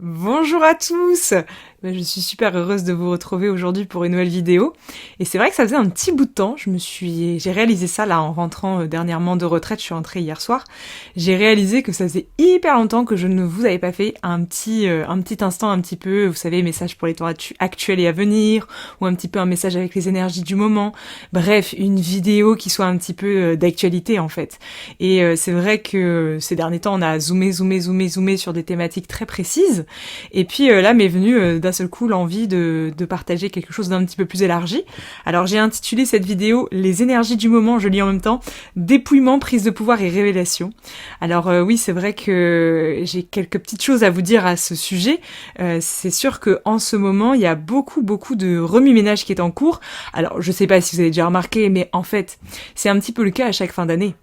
Bonjour à tous! Je suis super heureuse de vous retrouver aujourd'hui pour une nouvelle vidéo. Et c'est vrai que ça faisait un petit bout de temps, j'ai réalisé ça là en rentrant dernièrement de retraite, je suis rentrée hier soir. J'ai réalisé que ça faisait hyper longtemps que je ne vous avais pas fait un petit instant un petit peu, vous savez, message pour les temps actuels et à venir, ou un petit peu un message avec les énergies du moment. Bref, une vidéo qui soit un petit peu d'actualité en fait. Et c'est vrai que ces derniers temps, on a zoomé sur des thématiques très précises. Et puis là m'est venue d'un seul coup l'envie de partager quelque chose d'un petit peu plus élargi. Alors j'ai intitulé cette vidéo Les énergies du moment, je lis en même temps, dépouillement, prise de pouvoir et révélation. Alors oui, c'est vrai que j'ai quelques petites choses à vous dire à ce sujet. C'est sûr que en ce moment, il y a beaucoup de remue-ménage qui est en cours. Alors je sais pas si vous avez déjà remarqué, mais en fait, c'est un petit peu le cas à chaque fin d'année.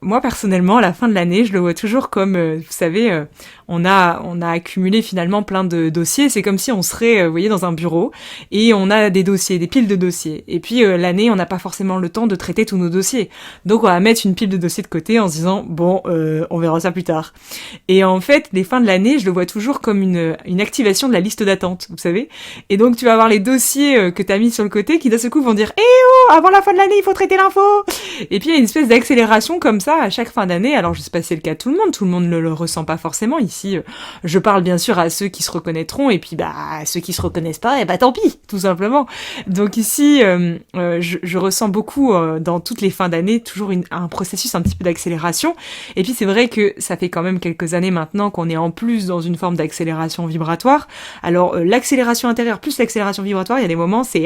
Moi personnellement, à la fin de l'année, je le vois toujours comme, vous savez, on a accumulé finalement plein de dossiers. C'est comme si on serait, vous voyez, dans un bureau et on a des dossiers, des piles de dossiers. Et puis l'année, on n'a pas forcément le temps de traiter tous nos dossiers. Donc on va mettre une pile de dossiers de côté en se disant bon, on verra ça plus tard. Et en fait, les fins de l'année, je le vois toujours comme une activation de la liste d'attente, vous savez. Et donc tu vas avoir les dossiers que t'as mis sur le côté qui d'un seul coup vont dire oh, avant la fin de l'année, il faut traiter l'info. Et puis il y a une espèce d'accélération comme ça à chaque fin d'année. Alors je sais pas si c'est le cas de tout le monde ne le ressent pas forcément ici. Je parle bien sûr à ceux qui se reconnaîtront et puis à ceux qui se reconnaissent pas, et tant pis, tout simplement. Donc ici, je ressens beaucoup dans toutes les fins d'année toujours un processus un petit peu d'accélération. Et puis c'est vrai que ça fait quand même quelques années maintenant qu'on est en plus dans une forme d'accélération vibratoire. Alors l'accélération intérieure plus l'accélération vibratoire, il y a des moments c'est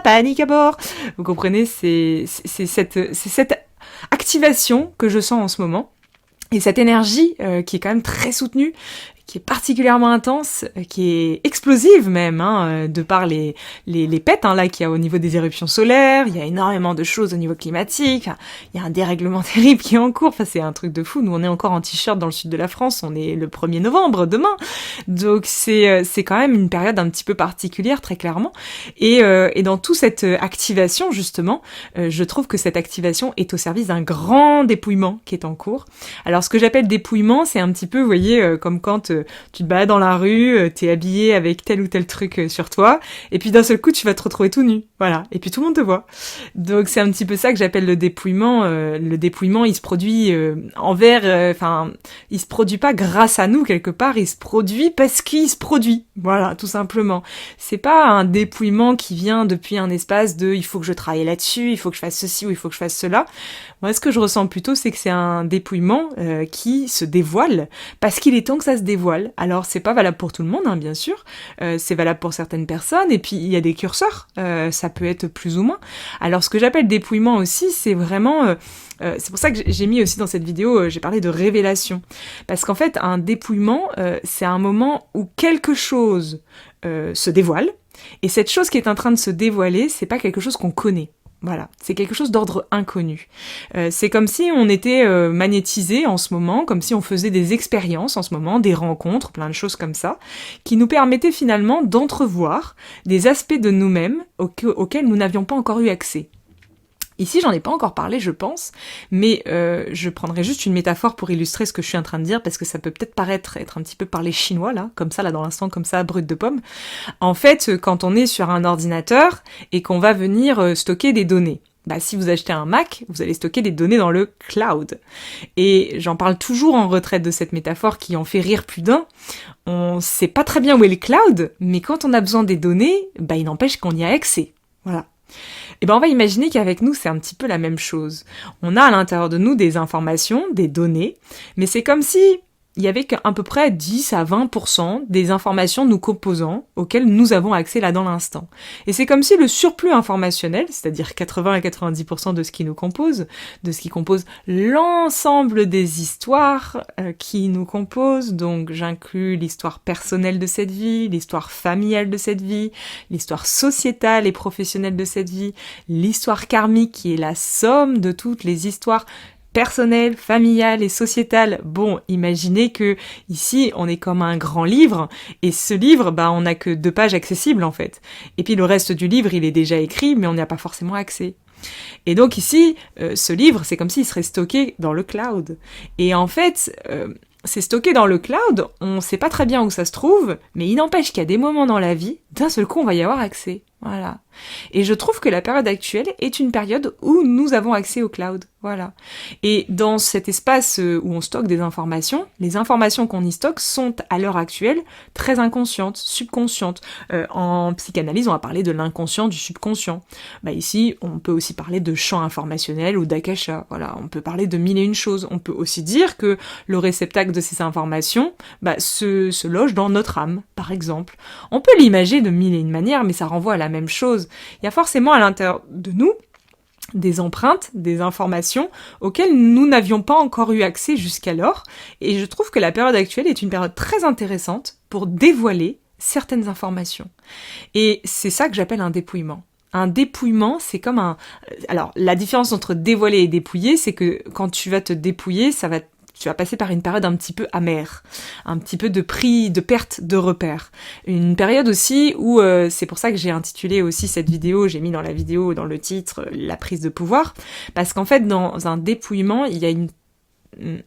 panique à bord. Vous comprenez, c'est cette activation que je sens en ce moment. Et cette énergie qui est quand même très soutenue, qui est particulièrement intense, qui est explosive même, de par les pets là qu'il y a au niveau des éruptions solaires, il y a énormément de choses au niveau climatique, il y a un dérèglement terrible qui est en cours, enfin c'est un truc de fou, nous on est encore en t-shirt dans le sud de la France, on est le 1er novembre, demain, donc c'est quand même une période un petit peu particulière, très clairement, et dans toute cette activation justement, je trouve que cette activation est au service d'un grand dépouillement qui est en cours. Alors ce que j'appelle dépouillement, c'est un petit peu, vous voyez, comme quand tu te balades dans la rue, t'es habillé avec tel ou tel truc sur toi, et puis d'un seul coup tu vas te retrouver tout nu, voilà, et puis tout le monde te voit. Donc c'est un petit peu ça que j'appelle le dépouillement. Le dépouillement, il se produit il se produit pas grâce à nous quelque part, il se produit parce qu'il se produit, voilà, tout simplement. C'est pas un dépouillement qui vient depuis un espace de il faut que je travaille là-dessus, il faut que je fasse ceci ou il faut que je fasse cela. Moi, ce que je ressens plutôt, c'est que c'est un dépouillement qui se dévoile parce qu'il est temps que ça se dévoile. Alors, c'est pas valable pour tout le monde, bien sûr. C'est valable pour certaines personnes. Et puis, il y a des curseurs. Ça peut être plus ou moins. Alors, ce que j'appelle dépouillement aussi, c'est vraiment... c'est pour ça que j'ai mis aussi dans cette vidéo, j'ai parlé de révélation. Parce qu'en fait, un dépouillement, c'est un moment où quelque chose se dévoile. Et cette chose qui est en train de se dévoiler, c'est pas quelque chose qu'on connaît. Voilà, c'est quelque chose d'ordre inconnu. C'est comme si on était magnétisé en ce moment, comme si on faisait des expériences en ce moment, des rencontres, plein de choses comme ça, qui nous permettaient finalement d'entrevoir des aspects de nous-mêmes auxquels nous n'avions pas encore eu accès. Ici, j'en ai pas encore parlé, je pense, mais je prendrai juste une métaphore pour illustrer ce que je suis en train de dire, parce que ça peut peut-être paraître être un petit peu parler chinois, là, comme ça, là, dans l'instant, comme ça, brut de pomme. En fait, quand on est sur un ordinateur et qu'on va venir stocker des données, si vous achetez un Mac, vous allez stocker des données dans le cloud. Et j'en parle toujours en retraite de cette métaphore qui en fait rire plus d'un. On sait pas très bien où est le cloud, mais quand on a besoin des données, il n'empêche qu'on y a accès. Voilà. Et on va imaginer qu'avec nous, c'est un petit peu la même chose. On a à l'intérieur de nous des informations, des données, mais c'est comme si il y avait qu'à peu près 10 à 20% des informations nous composant auxquelles nous avons accès là dans l'instant. Et c'est comme si le surplus informationnel, c'est-à-dire 80 à 90% de ce qui nous compose, de ce qui compose l'ensemble des histoires qui nous composent, donc j'inclus l'histoire personnelle de cette vie, l'histoire familiale de cette vie, l'histoire sociétale et professionnelle de cette vie, l'histoire karmique qui est la somme de toutes les histoires personnel, familial et sociétal. Bon, imaginez que ici, on est comme un grand livre, et ce livre, on n'a que 2 pages accessibles en fait. Et puis le reste du livre, il est déjà écrit, mais on n'y a pas forcément accès. Et donc ici, ce livre, c'est comme s'il serait stocké dans le cloud. Et en fait, c'est stocké dans le cloud, on sait pas très bien où ça se trouve, mais il n'empêche qu'il y a des moments dans la vie, d'un seul coup on va y avoir accès. Voilà. Et je trouve que la période actuelle est une période où nous avons accès au cloud. Voilà. Et dans cet espace où on stocke des informations, les informations qu'on y stocke sont à l'heure actuelle très inconscientes, subconscientes. En psychanalyse, on va parler de l'inconscient, du subconscient. Bah ici, on peut aussi parler de champ informationnel ou d'akasha. Voilà, on peut parler de mille et une choses. On peut aussi dire que le réceptacle de ces informations se loge dans notre âme, par exemple. On peut l'imager de mille et une manières, mais ça renvoie à la même chose. Il y a forcément à l'intérieur de nous des empreintes, des informations auxquelles nous n'avions pas encore eu accès jusqu'alors, et je trouve que la période actuelle est une période très intéressante pour dévoiler certaines informations. Et c'est ça que j'appelle un dépouillement. Un dépouillement, c'est comme un... Alors, la différence entre dévoiler et dépouiller, c'est que quand tu vas te dépouiller, tu vas passer par une période un petit peu amère, un petit peu de perte de repères. Une période aussi où, c'est pour ça que j'ai intitulé aussi cette vidéo, j'ai mis dans la vidéo, dans le titre, la prise de pouvoir, parce qu'en fait, dans un dépouillement, il y a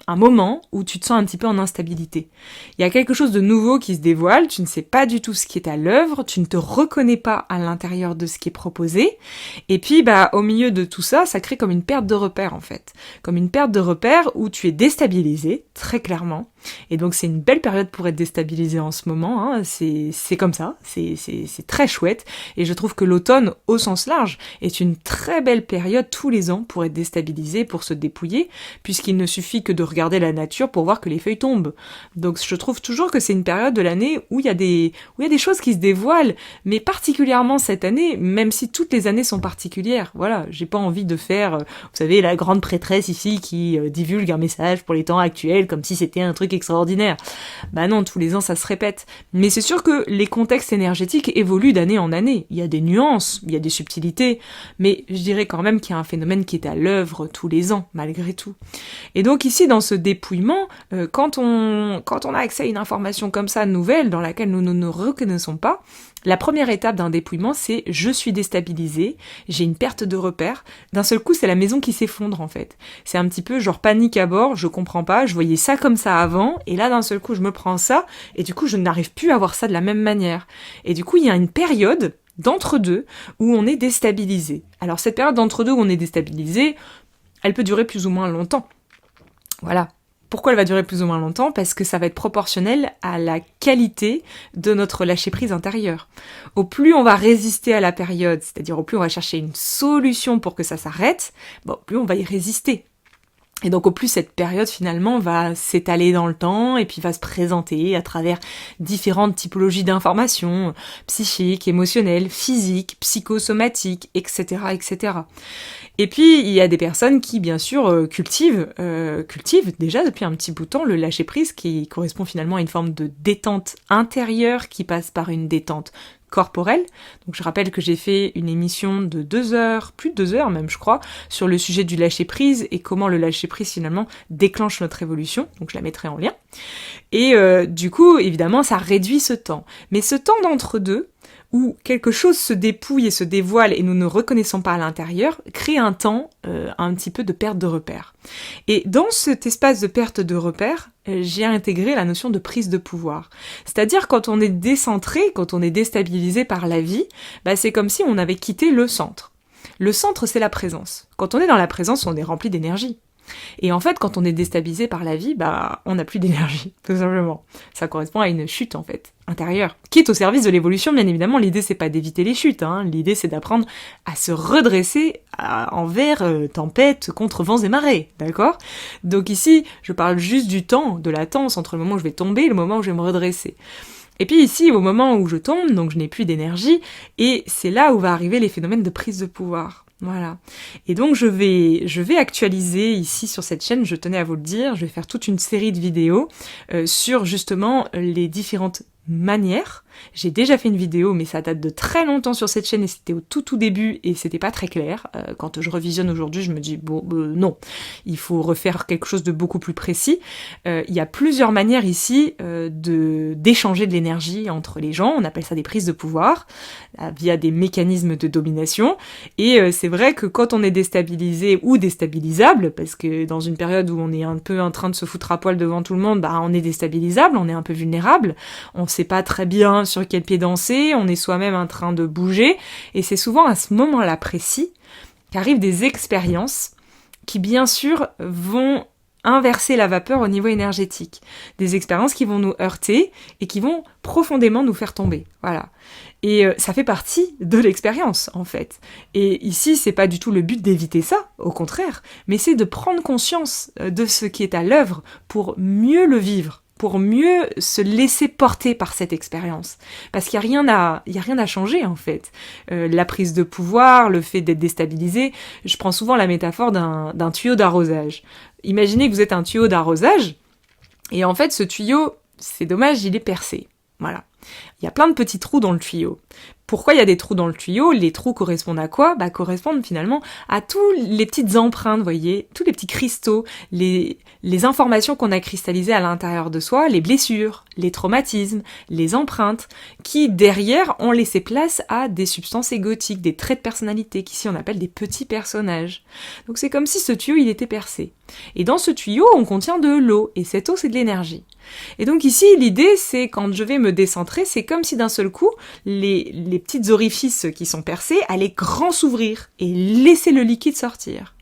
un moment où tu te sens un petit peu en instabilité. Il y a quelque chose de nouveau qui se dévoile, tu ne sais pas du tout ce qui est à l'œuvre, tu ne te reconnais pas à l'intérieur de ce qui est proposé, et puis au milieu de tout ça, ça crée comme une perte de repère en fait. Comme une perte de repère où tu es déstabilisé, très clairement, et donc c'est une belle période pour être déstabilisé en ce moment, hein. C'est comme ça, c'est très chouette, et je trouve que l'automne, au sens large, est une très belle période tous les ans pour être déstabilisé, pour se dépouiller, puisqu'il ne suffit que de regarder la nature pour voir que les feuilles tombent. Donc je trouve toujours que c'est une période de l'année où il y a des choses qui se dévoilent, mais particulièrement cette année, même si toutes les années sont particulières. Voilà, j'ai pas envie de faire, vous savez, la grande prêtresse ici qui divulgue un message pour les temps actuels comme si c'était un truc extraordinaire. Bah non, tous les ans ça se répète. Mais c'est sûr que les contextes énergétiques évoluent d'année en année. Il y a des nuances, il y a des subtilités, mais je dirais quand même qu'il y a un phénomène qui est à l'œuvre tous les ans, malgré tout. Et donc ici, dans ce dépouillement, quand on a accès à une information comme ça, nouvelle, dans laquelle nous ne nous reconnaissons pas, la première étape d'un dépouillement, c'est je suis déstabilisée, j'ai une perte de repère. D'un seul coup, c'est la maison qui s'effondre en fait. C'est un petit peu genre panique à bord, je comprends pas, je voyais ça comme ça avant, et là d'un seul coup je me prends ça, et du coup je n'arrive plus à voir ça de la même manière. Et du coup il y a une période d'entre-deux où on est déstabilisé. Alors cette période d'entre-deux où on est déstabilisé, elle peut durer plus ou moins longtemps. Voilà. Pourquoi elle va durer plus ou moins longtemps ? Parce que ça va être proportionnel à la qualité de notre lâcher-prise intérieur. Au plus on va résister à la période, c'est-à-dire au plus on va chercher une solution pour que ça s'arrête, plus on va y résister. Et donc au plus cette période finalement va s'étaler dans le temps et puis va se présenter à travers différentes typologies d'informations, psychiques, émotionnelles, physiques, psychosomatiques, etc., etc. Et puis il y a des personnes qui bien sûr cultivent déjà depuis un petit bout de temps le lâcher-prise qui correspond finalement à une forme de détente intérieure qui passe par une détente corporelle. Donc je rappelle que j'ai fait une émission de 2 heures, plus de 2 heures même je crois, sur le sujet du lâcher-prise et comment le lâcher-prise finalement déclenche notre évolution, donc je la mettrai en lien. Et du coup, évidemment, ça réduit ce temps. Mais ce temps d'entre-deux, où quelque chose se dépouille et se dévoile et nous ne reconnaissons pas à l'intérieur, crée un temps un petit peu de perte de repère. Et dans cet espace de perte de repère, j'ai intégré la notion de prise de pouvoir. C'est-à-dire quand on est décentré, quand on est déstabilisé par la vie, c'est comme si on avait quitté le centre. Le centre, c'est la présence. Quand on est dans la présence, on est rempli d'énergie. Et en fait, quand on est déstabilisé par la vie, on n'a plus d'énergie, tout simplement. Ça correspond à une chute, en fait, intérieure, qui est au service de l'évolution, bien évidemment. L'idée, c'est pas d'éviter les chutes, hein. L'idée, c'est d'apprendre à se redresser envers tempête, contre vents et marées, d'accord ? Donc ici, je parle juste du temps, de latence entre le moment où je vais tomber et le moment où je vais me redresser. Et puis ici, au moment où je tombe, donc je n'ai plus d'énergie, et c'est là où va arriver les phénomènes de prise de pouvoir. Voilà. Et donc je vais actualiser ici sur cette chaîne, je tenais à vous le dire, je vais faire toute une série de vidéos sur justement les différentes manières. J'ai déjà fait une vidéo, mais ça date de très longtemps sur cette chaîne et c'était au tout début et c'était pas très clair. Quand je revisionne aujourd'hui, je me dis non, il faut refaire quelque chose de beaucoup plus précis. Il y a plusieurs manières ici d'échanger de l'énergie entre les gens. On appelle ça des prises de pouvoir via des mécanismes de domination. Et c'est vrai que quand on est déstabilisé ou déstabilisable, parce que dans une période où on est un peu en train de se foutre à poil devant tout le monde, on est déstabilisable, on est un peu vulnérable, on sait pas très bien sur quel pied danser, on est soi-même en train de bouger, et c'est souvent à ce moment-là précis qu'arrivent des expériences qui bien sûr vont inverser la vapeur au niveau énergétique. Des expériences qui vont nous heurter et qui vont profondément nous faire tomber. Voilà. Et ça fait partie de l'expérience, en fait. Et ici, c'est pas du tout le but d'éviter ça, au contraire, mais c'est de prendre conscience de ce qui est à l'œuvre pour mieux le vivre, pour mieux se laisser porter par cette expérience. Parce qu'il y a rien à changer, en fait. La prise de pouvoir, le fait d'être déstabilisé, je prends souvent la métaphore d'un tuyau d'arrosage. Imaginez que vous êtes un tuyau d'arrosage, et en fait, ce tuyau, c'est dommage, il est percé. Voilà. Il y a plein de petits trous dans le tuyau. Pourquoi il y a des trous dans le tuyau? Les trous correspondent à quoi? Correspondent finalement à tous les petites empreintes, vous voyez, tous les petits cristaux, les informations qu'on a cristallisées à l'intérieur de soi, les blessures, les traumatismes, les empreintes, qui derrière ont laissé place à des substances égotiques, des traits de personnalité, qu'ici on appelle des petits personnages. Donc c'est comme si ce tuyau il était percé. Et dans ce tuyau, on contient de l'eau, et cette eau c'est de l'énergie. Et donc ici, l'idée, c'est quand je vais me décentrer, c'est comme si d'un seul coup, les petites orifices qui sont percés allaient grand s'ouvrir et laisser le liquide sortir.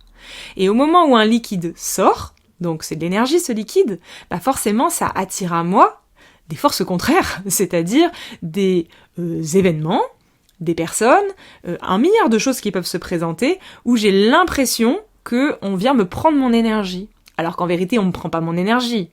Et au moment où un liquide sort, donc c'est de l'énergie ce liquide, forcément ça attire à moi des forces contraires, c'est-à-dire des événements, des personnes, un milliard de choses qui peuvent se présenter où j'ai l'impression qu'on vient me prendre mon énergie. Alors qu'en vérité, on me prend pas mon énergie.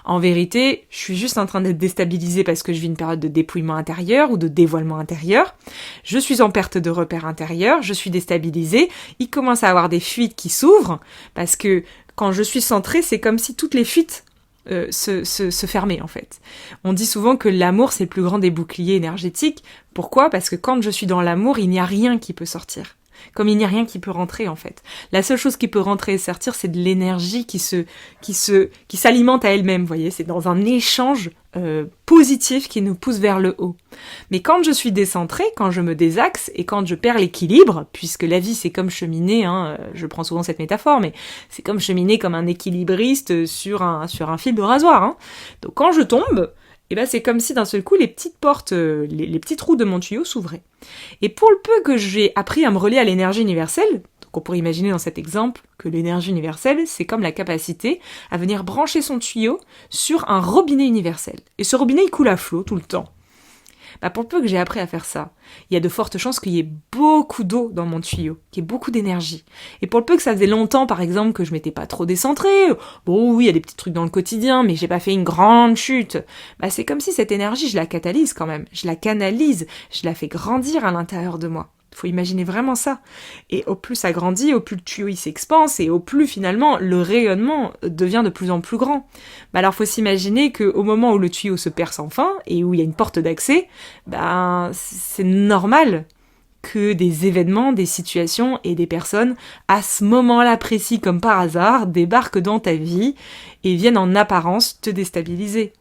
En vérité, je suis juste en train d'être déstabilisée parce que je vis une période de dépouillement intérieur ou de dévoilement intérieur. Je suis en perte de repère intérieur, je suis déstabilisée. Il commence à avoir des fuites qui s'ouvrent parce que quand je suis centrée, c'est comme si toutes les fuites se fermaient en fait. On dit souvent que l'amour c'est le plus grand des boucliers énergétiques. Pourquoi? Parce que quand je suis dans l'amour, il n'y a rien qui peut sortir. Comme il n'y a rien qui peut rentrer en fait. La seule chose qui peut rentrer et sortir, c'est de l'énergie qui s'alimente à elle-même, vous voyez, c'est dans un échange positif qui nous pousse vers le haut. Mais quand je suis décentrée, quand je me désaxe et quand je perds l'équilibre, puisque la vie c'est comme cheminer, je prends souvent cette métaphore, mais c'est comme cheminer comme un équilibriste sur un fil de rasoir. Donc quand je tombe, c'est comme si d'un seul coup les petites portes, les petits trous de mon tuyau s'ouvraient. Et pour le peu que j'ai appris à me relier à l'énergie universelle, donc on pourrait imaginer dans cet exemple que l'énergie universelle, c'est comme la capacité à venir brancher son tuyau sur un robinet universel. Et ce robinet, il coule à flot tout le temps. Pour le peu que j'ai appris à faire ça, il y a de fortes chances qu'il y ait beaucoup d'eau dans mon tuyau, qu'il y ait beaucoup d'énergie. Et pour le peu que ça faisait longtemps, par exemple, que je m'étais pas trop décentrée, bon oui, il y a des petits trucs dans le quotidien, mais j'ai pas fait une grande chute, c'est comme si cette énergie, je la catalyse quand même, je la canalise, je la fais grandir à l'intérieur de moi. Faut imaginer vraiment ça. Et au plus ça grandit, au plus le tuyau il s'expanse et au plus finalement le rayonnement devient de plus en plus grand. Alors faut s'imaginer qu'au moment où le tuyau se perce enfin et où il y a une porte d'accès, c'est normal que des événements, des situations et des personnes, à ce moment-là précis comme par hasard, débarquent dans ta vie et viennent en apparence te déstabiliser.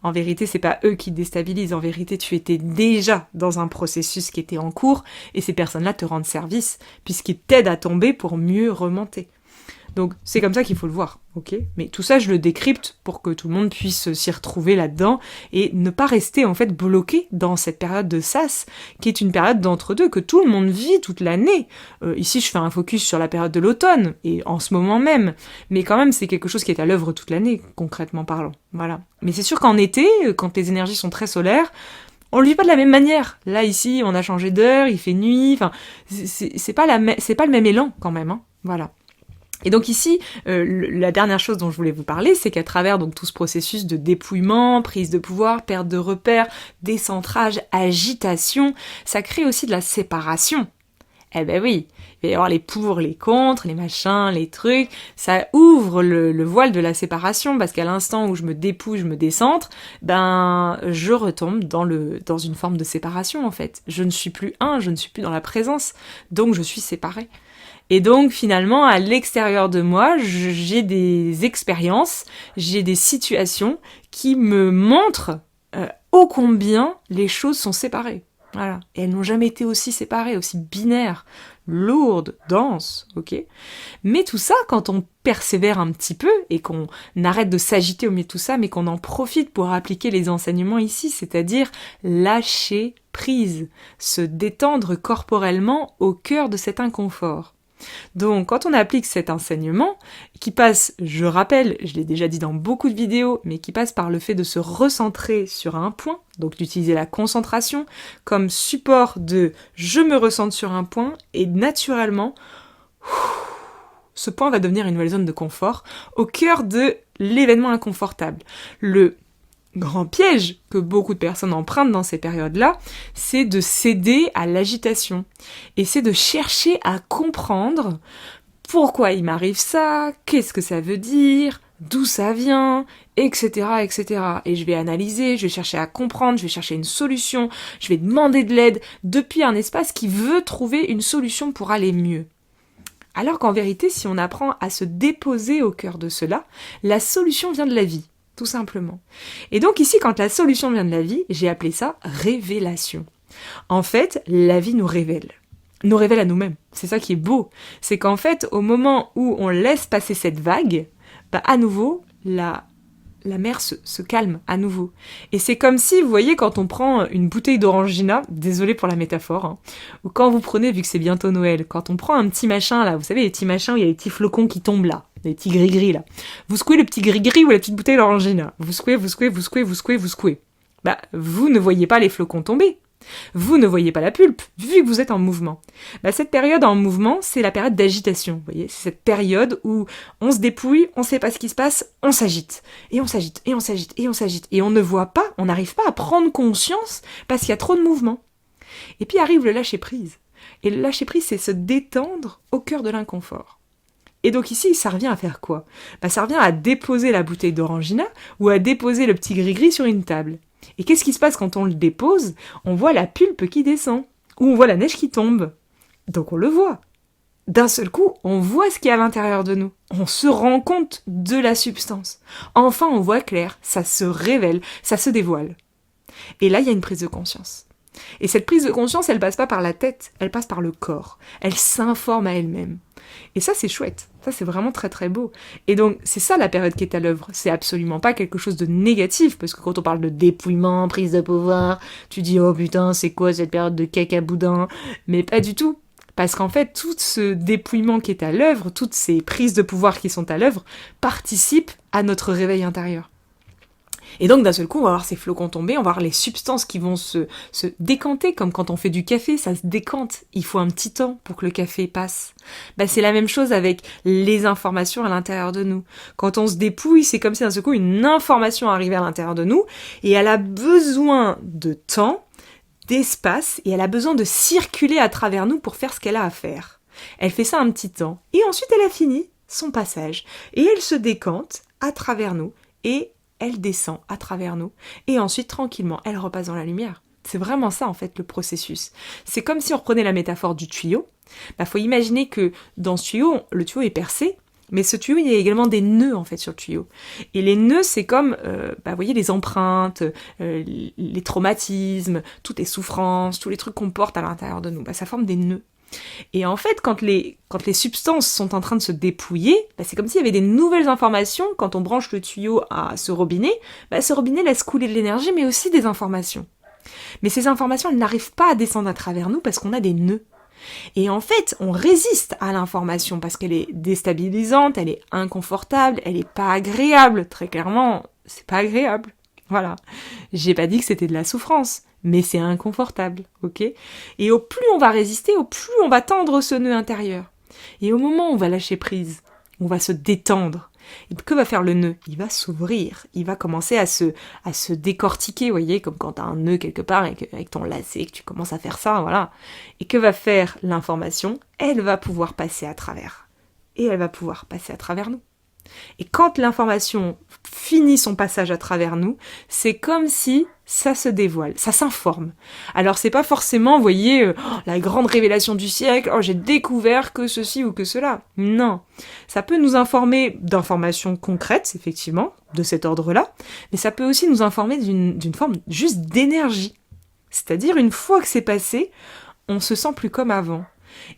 En vérité, c'est pas eux qui te déstabilisent. En vérité, tu étais déjà dans un processus qui était en cours et ces personnes-là te rendent service puisqu'ils t'aident à tomber pour mieux remonter. Donc, c'est comme ça qu'il faut le voir, ok? Mais tout ça, je le décrypte pour que tout le monde puisse s'y retrouver là-dedans et ne pas rester, en fait, bloqué dans cette période de sas, qui est une période d'entre-deux que tout le monde vit toute l'année. Ici, je fais un focus sur la période de l'automne, et en ce moment même. Mais quand même, c'est quelque chose qui est à l'œuvre toute l'année, concrètement parlant. Voilà. Mais c'est sûr qu'en été, quand les énergies sont très solaires, on le vit pas de la même manière. Là, ici, on a changé d'heure, il fait nuit, enfin, c'est pas le même élan, quand même, Voilà. Et donc ici, la dernière chose dont je voulais vous parler, c'est qu'à travers donc tout ce processus de dépouillement, prise de pouvoir, perte de repères, décentrage, agitation, ça crée aussi de la séparation. Eh ben oui, il va y avoir les pour, les contre, les machins, les trucs. Ça ouvre le voile de la séparation parce qu'à l'instant où je me dépouille, je me décentre, ben je retombe dans une forme de séparation en fait. Je ne suis plus un, je ne suis plus dans la présence, donc je suis séparée. Et donc finalement, à l'extérieur de moi, j'ai des expériences, j'ai des situations qui me montrent ô combien les choses sont séparées. Voilà. Et elles n'ont jamais été aussi séparées, aussi binaires, lourdes, denses, ok ? Mais tout ça, quand on persévère un petit peu et qu'on arrête de s'agiter au milieu de tout ça, mais qu'on en profite pour appliquer les enseignements ici, c'est-à-dire lâcher prise, se détendre corporellement au cœur de cet inconfort. Donc, quand on applique cet enseignement, qui passe, je rappelle, je l'ai déjà dit dans beaucoup de vidéos, mais qui passe par le fait de se recentrer sur un point, donc d'utiliser la concentration comme support de je me recentre sur un point, et naturellement, ce point va devenir une nouvelle zone de confort au cœur de l'événement inconfortable. Le grand piège que beaucoup de personnes empruntent dans ces périodes-là, c'est de céder à l'agitation. Et c'est de chercher à comprendre pourquoi il m'arrive ça, qu'est-ce que ça veut dire, d'où ça vient, etc., etc. Et je vais analyser, je vais chercher à comprendre, je vais chercher une solution, je vais demander de l'aide depuis un espace qui veut trouver une solution pour aller mieux. Alors qu'en vérité, si on apprend à se déposer au cœur de cela, la solution vient de la vie. Tout simplement. Et donc ici, quand la solution vient de la vie, j'ai appelé ça révélation. En fait, la vie nous révèle à nous-mêmes. C'est ça qui est beau. C'est qu'en fait, au moment où on laisse passer cette vague, bah à nouveau, la mer se calme à nouveau. Et c'est comme si, vous voyez, quand on prend une bouteille d'orangina, désolé pour la métaphore, hein, ou quand vous prenez, vu que c'est bientôt Noël, quand on prend un petit machin là, vous savez, les petits machins où il y a les petits flocons qui tombent là, les petits gris-gris là. Vous secouez le petit gris-gris ou la petite bouteille d'orangina. Vous secouez, vous secouez, vous secouez, vous secouez, vous secouez. Bah, vous ne voyez pas les flocons tomber. Vous ne voyez pas la pulpe, vu que vous êtes en mouvement. Bah, cette période en mouvement, c'est la période d'agitation, vous voyez. C'est cette période où on se dépouille, on sait pas ce qui se passe, on s'agite. Et on s'agite, et on s'agite, et on s'agite. Et on ne voit pas, on n'arrive pas à prendre conscience parce qu'il y a trop de mouvement. Et puis arrive le lâcher-prise. Et le lâcher-prise, c'est se détendre au cœur de l'inconfort. Et donc ici, ça revient à faire quoi ? Bah, ça revient à déposer la bouteille d'orangina ou à déposer le petit gris-gris sur une table. Et qu'est-ce qui se passe quand on le dépose ? On voit la pulpe qui descend, ou on voit la neige qui tombe. Donc on le voit. D'un seul coup, on voit ce qu'il y a à l'intérieur de nous. On se rend compte de la substance. Enfin, on voit clair, ça se révèle, ça se dévoile. Et là, il y a une prise de conscience. Et cette prise de conscience, elle passe pas par la tête, elle passe par le corps. Elle s'informe à elle-même. Et ça, c'est chouette. Ça, c'est vraiment très très beau. Et donc, c'est ça la période qui est à l'œuvre. C'est absolument pas quelque chose de négatif, parce que quand on parle de dépouillement, prise de pouvoir, tu dis « Oh putain, c'est quoi cette période de caca boudin ?» Mais pas du tout. Parce qu'en fait, tout ce dépouillement qui est à l'œuvre, toutes ces prises de pouvoir qui sont à l'œuvre, participent à notre réveil intérieur. Et donc d'un seul coup, on va voir ces flocons tomber, on va voir les substances qui vont se décanter, comme quand on fait du café, ça se décante. Il faut un petit temps pour que le café passe. Bah, c'est la même chose avec les informations à l'intérieur de nous. Quand on se dépouille, c'est comme si d'un seul coup, une information arrivait à l'intérieur de nous, et elle a besoin de temps, d'espace, et elle a besoin de circuler à travers nous pour faire ce qu'elle a à faire. Elle fait ça un petit temps, et ensuite elle a fini son passage, et elle se décante à travers nous, et elle descend à travers nous, et ensuite, tranquillement, elle repasse dans la lumière. C'est vraiment ça, en fait, le processus. C'est comme si on reprenait la métaphore du tuyau. Bah, faut imaginer que dans ce tuyau, le tuyau est percé, mais ce tuyau, il y a également des nœuds, en fait, sur le tuyau. Et les nœuds, c'est comme, vous voyez, les empreintes, les traumatismes, toutes les souffrances, tous les trucs qu'on porte à l'intérieur de nous. Bah, ça forme des nœuds. Et en fait, quand les substances sont en train de se dépouiller, bah c'est comme s'il y avait des nouvelles informations. Quand on branche le tuyau à ce robinet, bah ce robinet laisse couler de l'énergie, mais aussi des informations. Mais ces informations, elles n'arrivent pas à descendre à travers nous parce qu'on a des nœuds. Et en fait, on résiste à l'information parce qu'elle est déstabilisante, elle est inconfortable, elle est pas agréable. Très clairement, c'est pas agréable. Voilà. J'ai pas dit que c'était de la souffrance, mais c'est inconfortable, ok ? Et au plus on va résister, au plus on va tendre ce nœud intérieur. Et au moment où on va lâcher prise, on va se détendre. Et que va faire le nœud? Il va s'ouvrir, il va commencer à se décortiquer, vous voyez, comme quand tu as un nœud quelque part avec ton lacet, que tu commences à faire ça, voilà. Et que va faire l'information? Elle va pouvoir passer à travers. Et elle va pouvoir passer à travers nous. Et quand l'information finit son passage à travers nous, c'est comme si ça se dévoile, ça s'informe. Alors c'est pas forcément, vous voyez, la grande révélation du siècle, j'ai découvert que ceci ou que cela. Non, ça peut nous informer d'informations concrètes, effectivement, de cet ordre-là, mais ça peut aussi nous informer d'une forme juste d'énergie. C'est-à-dire, une fois que c'est passé, on se sent plus comme avant.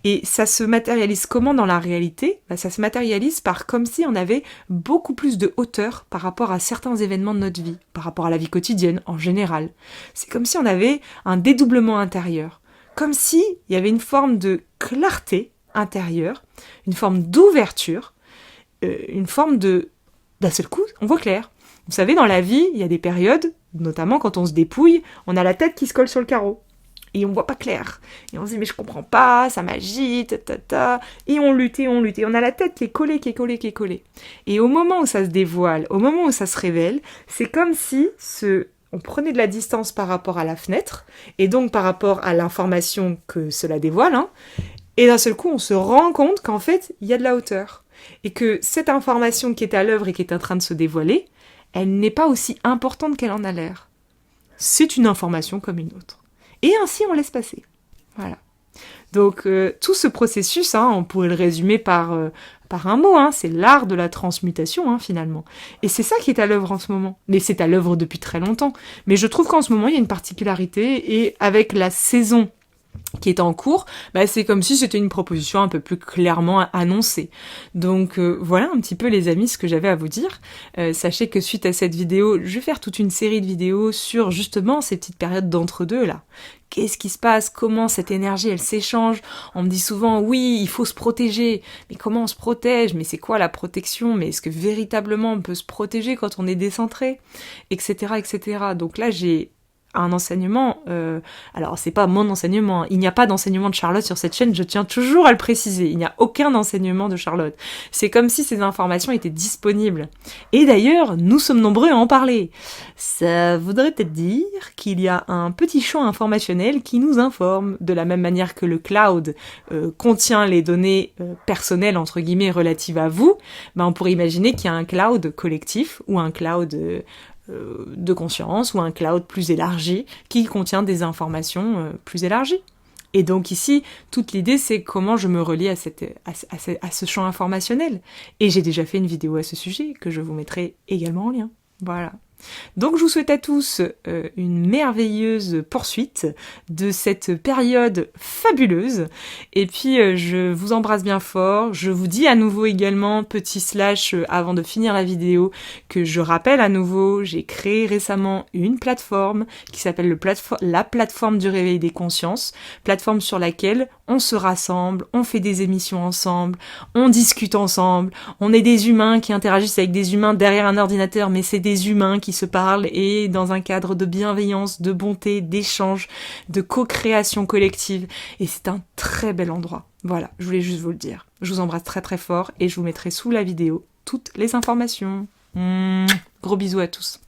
Et ça se matérialise comment dans la réalité? Ça se matérialise par comme si on avait beaucoup plus de hauteur par rapport à certains événements de notre vie, par rapport à la vie quotidienne en général. C'est comme si on avait un dédoublement intérieur, comme si il y avait une forme de clarté intérieure, une forme d'ouverture, une forme d'un seul coup, on voit clair. Vous savez, dans la vie, il y a des périodes, notamment quand on se dépouille, on a la tête qui se colle sur le carreau. Et on voit pas clair. Et on se dit, mais je comprends pas, ça m'agite, Et on lutte, et on lutte. Et on a la tête qui est collée, qui est collée, qui est collée. Et au moment où ça se dévoile, au moment où ça se révèle, c'est comme si on prenait de la distance par rapport à la fenêtre, et donc par rapport à l'information que cela dévoile, et d'un seul coup, on se rend compte qu'en fait, il y a de la hauteur. Et que cette information qui est à l'œuvre et qui est en train de se dévoiler, elle n'est pas aussi importante qu'elle en a l'air. C'est une information comme une autre. Et ainsi, on laisse passer. Voilà. Donc, tout ce processus, on pourrait le résumer par un mot, c'est l'art de la transmutation, finalement. Et c'est ça qui est à l'œuvre en ce moment. Mais c'est à l'œuvre depuis très longtemps. Mais je trouve qu'en ce moment, il y a une particularité, et avec la saison qui est en cours, c'est comme si c'était une proposition un peu plus clairement annoncée. Donc voilà un petit peu les amis ce que j'avais à vous dire. Sachez que suite à cette vidéo, je vais faire toute une série de vidéos sur justement ces petites périodes d'entre-deux là. Qu'est-ce qui se passe? Comment cette énergie elle s'échange? On me dit souvent oui, il faut se protéger. Mais comment on se protège? Mais c'est quoi la protection? Mais est-ce que véritablement on peut se protéger quand on est décentré? Etc. etc. Donc là j'ai un enseignement, alors c'est pas mon enseignement, il n'y a pas d'enseignement de Charlotte sur cette chaîne, je tiens toujours à le préciser, il n'y a aucun enseignement de Charlotte. C'est comme si ces informations étaient disponibles. Et d'ailleurs, nous sommes nombreux à en parler. Ça voudrait peut-être dire qu'il y a un petit champ informationnel qui nous informe, de la même manière que le cloud contient les données personnelles, entre guillemets, relatives à vous, on pourrait imaginer qu'il y a un cloud collectif, ou un cloud de conscience, ou un cloud plus élargi qui contient des informations plus élargies. Et donc ici, toute l'idée c'est comment je me relie à ce champ informationnel. Et j'ai déjà fait une vidéo à ce sujet que je vous mettrai également en lien. Voilà. Donc je vous souhaite à tous une merveilleuse poursuite de cette période fabuleuse. Et puis je vous embrasse bien fort. Je vous dis à nouveau également, petit slash avant de finir la vidéo, que je rappelle à nouveau, j'ai créé récemment une plateforme qui s'appelle la plateforme du réveil des consciences, plateforme sur laquelle on se rassemble, on fait des émissions ensemble, on discute ensemble, on est des humains qui interagissent avec des humains derrière un ordinateur, mais c'est des humains qui se parlent et dans un cadre de bienveillance, de bonté, d'échange, de co-création collective. Et c'est un très bel endroit. Voilà, je voulais juste vous le dire. Je vous embrasse très très fort et je vous mettrai sous la vidéo toutes les informations. Gros bisous à tous.